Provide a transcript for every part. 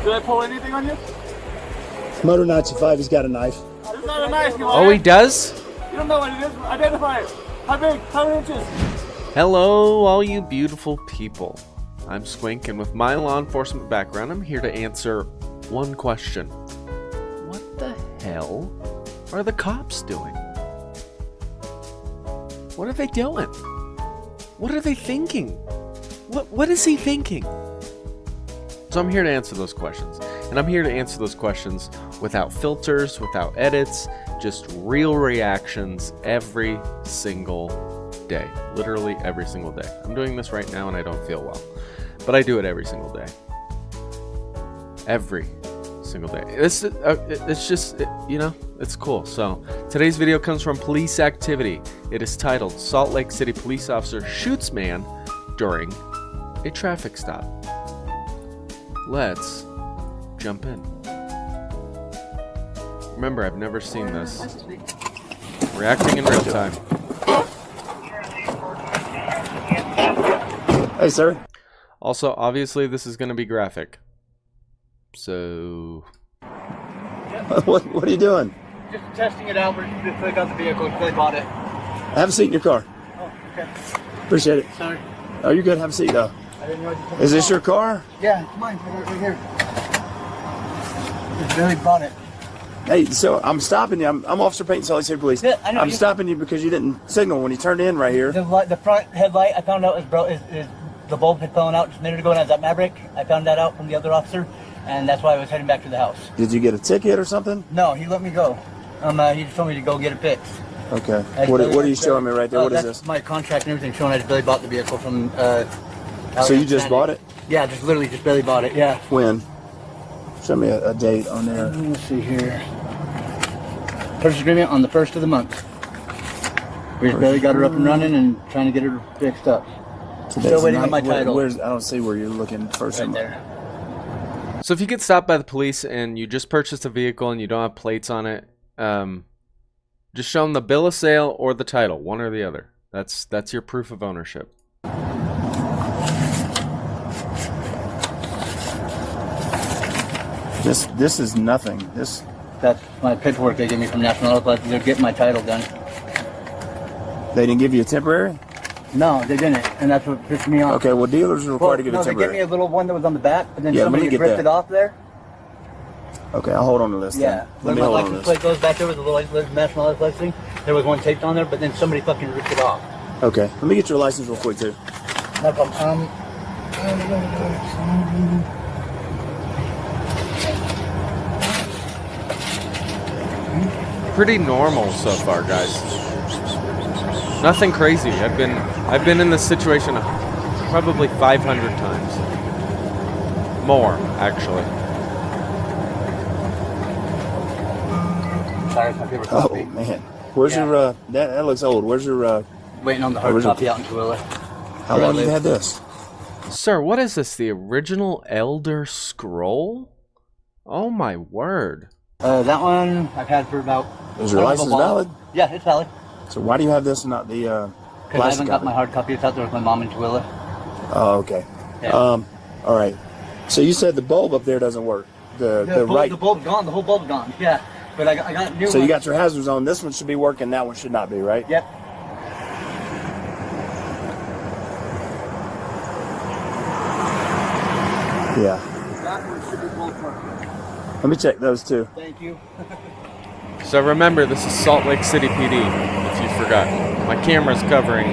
Did I pull anything on you? Motor 95, he's got a knife. It's not a knife, you Oh, he does? You don't know what it is. Identify it. How big? How many inches? Hello, all you beautiful people. I'm Squink, and with my law enforcement background, I'm here to answer one question. What the hell are the cops doing? What are they doing? What are they thinking? What is he thinking? So I'm here to answer those questions. And I'm here to answer those questions without filters, without edits, just real reactions every single day. Literally every single day. I'm doing this right now and I don't feel well. But I do it every single day. Every single day. It's just, you know, it's cool. So today's video comes from Police Activity. It is titled, Salt Lake City Police Officer Shoots Man During a Traffic Stop. Let's jump in. Remember, I've never seen this. Reacting in real time. Hey, sir. Also, obviously, this is going to be graphic. So... What are you doing? Just testing it out. We're just click out the vehicle. They bought it. Have a seat in your car. Oh, okay. Appreciate it. Sorry. Oh, you're good. Have a seat, though. I didn't know you Is this your car? Yeah, it's mine. I got it right here. Just barely bought it. Hey, so I'm stopping you. I'm Officer Payton, Salt Lake City Police. Yeah, I know. I'm stopping you because you didn't signal when you turned in right here. The front headlight I found out is the bulb had fallen out just a minute ago, and I was at Maverick. I found that out from the other officer, and that's why I was heading back to the house. Did you get a ticket or something? No, he let me go. He just told me to go get it fixed. Okay. What are you showing me right there? What is that's this? my contract and everything showing I just barely bought the vehicle from. So you just bought it? Yeah, just literally just barely bought it. Yeah. When? Show me a date on there. Let's see here. Purchase agreement on the 1st of the month. We just barely got her up and running and trying to get her fixed up. Still waiting on my title. I don't see where you're looking first. Right there. So if you get stopped by the police and you just purchased a vehicle and you don't have plates on it, just show them the bill of sale or the title, one or the other. That's your proof of ownership. This is nothing. That's my paperwork they gave me from National Auto Club. They're getting my title done. They didn't give you a temporary? No, they didn't, and that's what pissed me off. Okay, well, dealers are required to get a They gave temporary. me a little one that was on the back, but then Yeah, somebody let me get ripped that. it off there. Okay, I'll hold on to this. Yeah, Let when me my hold on to license this. plate goes back there with the little National Auto Club thing, there was one taped on there, but then somebody fucking ripped it off. Okay, let me get your license real quick too. No problem. Pretty normal so far, guys. Nothing crazy. I've been in this situation probably 500 times. More, actually. Sorry, it's my favorite Oh copy. man, where's your that looks old. Where's your Waiting on the hard original copy out in Tooele. how long have you had this? Sir, what is this? The original Elder Scroll? Oh my word. That one I've had for about... Is your license valid? Yeah, it's valid. So why do you have this and not the Because I plastic haven't got copy? my hard copy. It's out there with my mom in Tooele. Oh, okay. Yeah. All right. So you said the bulb up there doesn't work. The right. The bulb's gone. The whole bulb's gone. Yeah. But I got new So you ones. got your hazards on. This one should be working. That one should not be, right? Yep. Yeah. That one should be both working. Let me check those too. Thank you. So remember, this is Salt Lake City PD, if you forgot. My camera's covering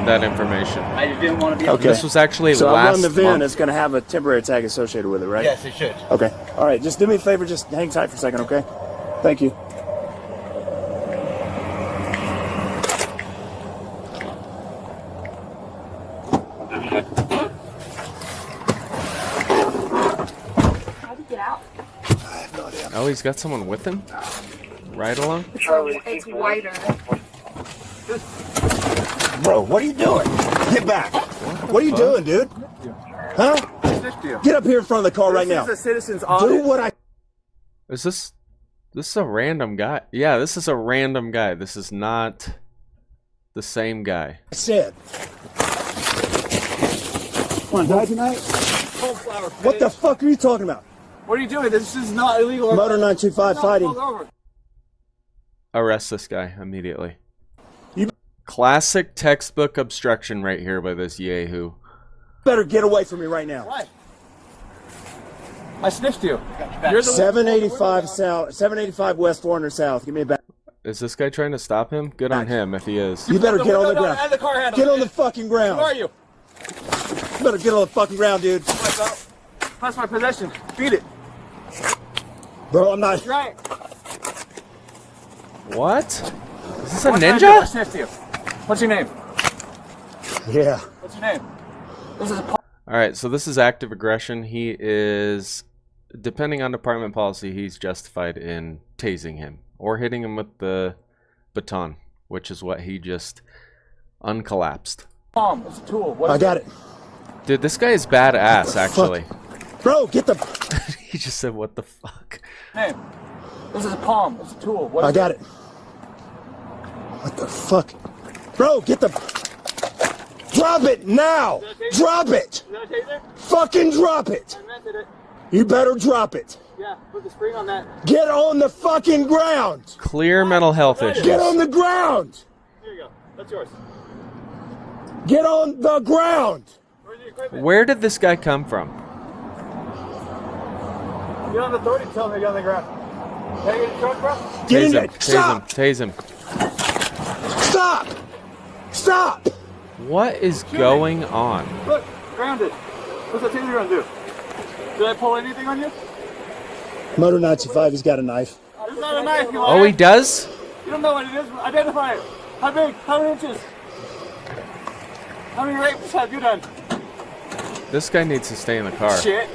that information. I just didn't want to be... Okay. This was actually So I last run the VIN. month. It's going to have a temporary tag associated with it, right? Yes, it should. Okay. All right. Just do me a favor. Just hang tight for a second, okay? Thank you. How'd you get out? I have no idea. Oh, he's got someone with him? Right along? It's wider. Bro, what are you doing? Get back. What are you doing, dude? Huh? Get up here in front of the car right now. This is a citizen's Do audit. what I... Is this is a random guy? Yeah, this is a random guy. This is not the same guy. said. Want to die tonight? What the fuck are you talking about? What are you doing? This is not illegal. Motor 925 fighting. Arrest this guy immediately. You Classic textbook obstruction right here by this yahoo. better get away from me right now. Why? I sniffed you. You're 785 South, 785 West 400 South. Give me a back. Is this guy trying to stop him? Good on him if he is. You better get on the ground. The car handle. Get on the fucking ground. Who are you? You better get on the fucking ground, dude. That's my possession. Beat it. Bro, I'm not. Right. What? Is this a I ninja? sniffed you. What's your name? Yeah. What's your name? This is a. Alright, so this is active aggression. He is, depending on department policy, he's justified in tasing him or hitting him with the baton, which is what he just uncollapsed. Palm. It's a tool. I got it. Dude, this guy is badass, actually. Bro, get the. He just said, what the fuck? Name. This is a palm. It's a tool. What I is got it. What the fuck? Bro, get the. Drop it now! Drop it! Is that a taser? Fucking drop it! I rented it. You better drop it. Yeah, put the spring on that. Get on the fucking ground! Clear mental health issues. Get on the ground! Here you go. That's yours. Get on the ground! Where's the equipment? Where did this guy come from? You don't have authority to tell me to get on the ground. Can I get in the truck, bro? Get in Tase there! him, Stop! tase him. Stop! Stop! What is going on? Look, grounded. What's that taser gonna do? Did I pull anything on you? Motor 95, he's got a knife. It's not a knife, you liar. Oh, he does? You don't know what it is. Identify it. How big? How many inches? How many rapes have you done? This guy needs to stay in the car. Shit.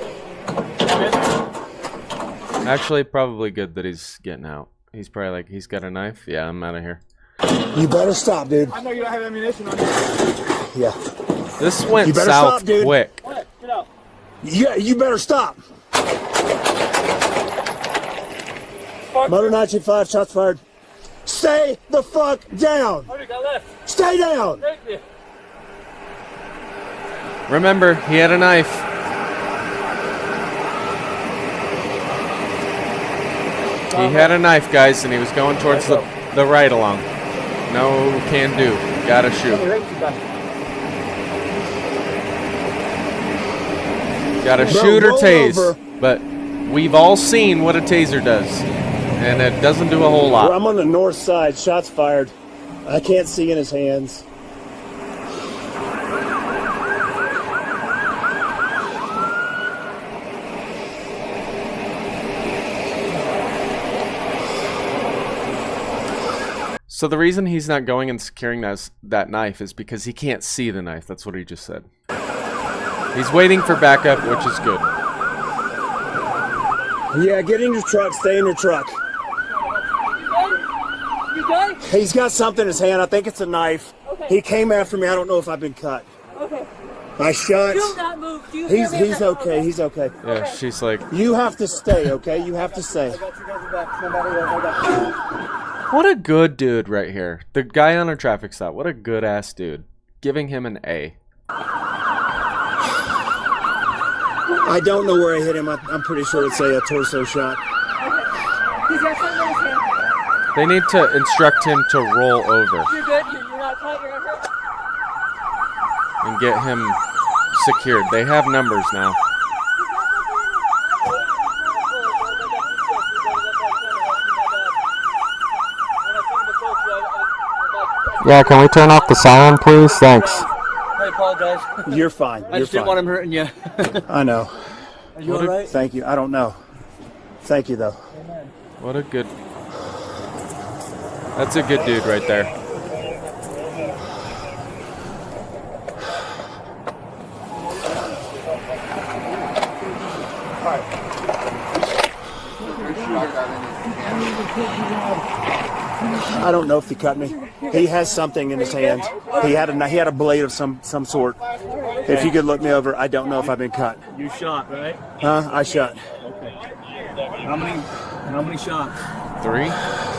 Actually, probably good that he's getting out. He's probably like, he's got a knife? Yeah, I'm out of here. You better stop, dude. I know you don't have ammunition on you. Yeah. This went You better south stop, dude. quick. What? Get out. Yeah, you better stop. Fuck. Motor 925, shots fired. Stay the fuck down! How many got left? Stay down! Thank you. Remember, he had a knife. He had a knife, guys, and he was going towards the right along. No can do. Gotta shoot. Gotta Bro, shoot or roll tase. over. But we've all seen what a taser does. And it doesn't do a whole lot. I'm on the north side, shots fired. I can't see in his hands. So the reason he's not going and securing that knife is because he can't see the knife. That's what he just said. He's waiting for backup, which is good. Yeah, get in your truck, stay in your truck. You good? He's got something in his hand, I think it's a knife. Okay. He came after me, I don't know if I've been cut. Okay. I shot. Do not move. Do you hear me? He's okay, he's okay. Yeah, she's like, You have to stay, okay? You have to stay. what a good dude right here. The guy on a traffic stop. What a good ass dude. Giving him an A. I don't know where I hit him. I'm pretty sure it's a torso shot. He's got something in his hand. They need to instruct him to roll over You're good. You're not cut. You're not hurt. and get him secured. They have numbers now. Yeah, can we turn off the siren, please? Thanks. I apologize. You're fine. I You're just didn't fine. want him hurting you. I know. Are you alright? Thank you. I don't know. Thank you, though. What a good... That's a good dude right there. I don't know if he cut me. He has something in his hand. He had a blade of some sort. If you could look me over, I don't know if I've been cut. You shot, right? Huh? I shot. How many shots? 3?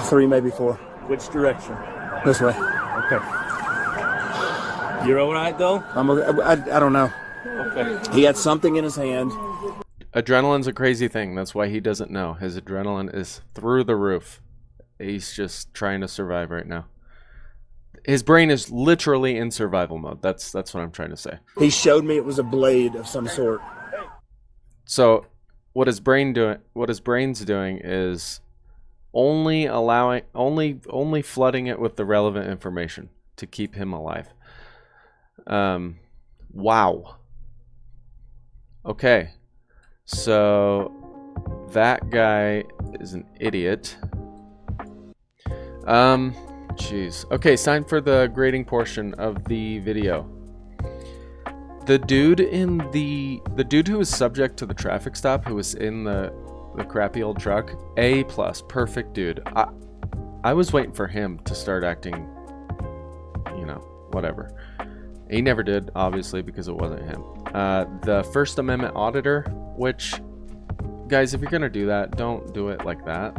3, maybe 4. Which direction? This way. Okay. You're alright though? I don't know. Okay. He had something in his hand. adrenaline's a crazy thing. That's why he doesn't know. His adrenaline is through the roof. He's just trying to survive right now. His brain is literally in survival mode. That's what I'm trying to say. He showed me it was a blade of some sort. So what his brain's doing is only flooding it with the relevant information to keep him alive. Wow. Okay. So that guy is an idiot. Jeez. Okay, it's time for the grading portion of the video. The dude who was subject to the traffic stop, who was in the crappy old truck, A+, perfect dude. I was waiting for him to start acting, whatever. He never did, obviously, because it wasn't him. The First Amendment auditor, which, guys, if you're gonna do that, don't do it like that.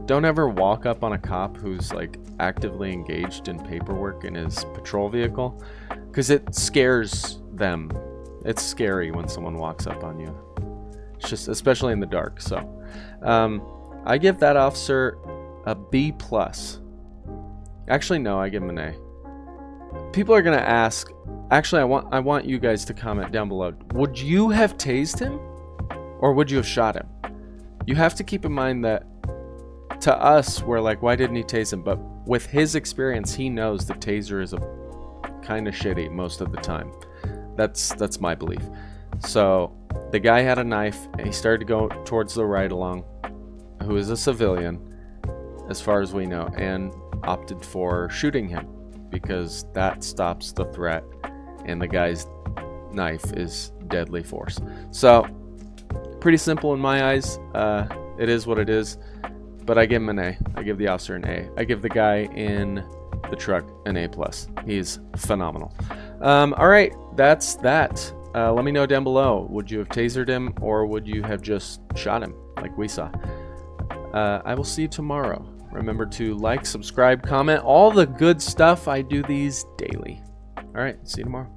Don't ever walk up on a cop who's like actively engaged in paperwork in his patrol vehicle, because it scares them. It's scary when someone walks up on you. It's just, especially in the dark. So I give that officer a B+. Actually, no, I give him an A. People are gonna ask, actually, I want you guys to comment down below. Would you have tased him, or would you have shot him? You have to keep in mind that to us, we're like, why didn't he tase him? But with his experience, he knows the taser is a kind of shitty most of the time. That's my belief. So the guy had a knife, and he started to go towards the ride-along, who is a civilian, as far as we know, and opted for shooting him because that stops the threat, and the guy's knife is deadly force. So pretty simple in my eyes. It is what it is. But I give him an A. I give the officer an A. I give the guy in the truck an A+. He's phenomenal. All right, that's that. Let me know down below. Would you have tasered him, or would you have just shot him like we saw? I will see you tomorrow. Remember to like, subscribe, comment, all the good stuff. I do these daily. All right, see you tomorrow.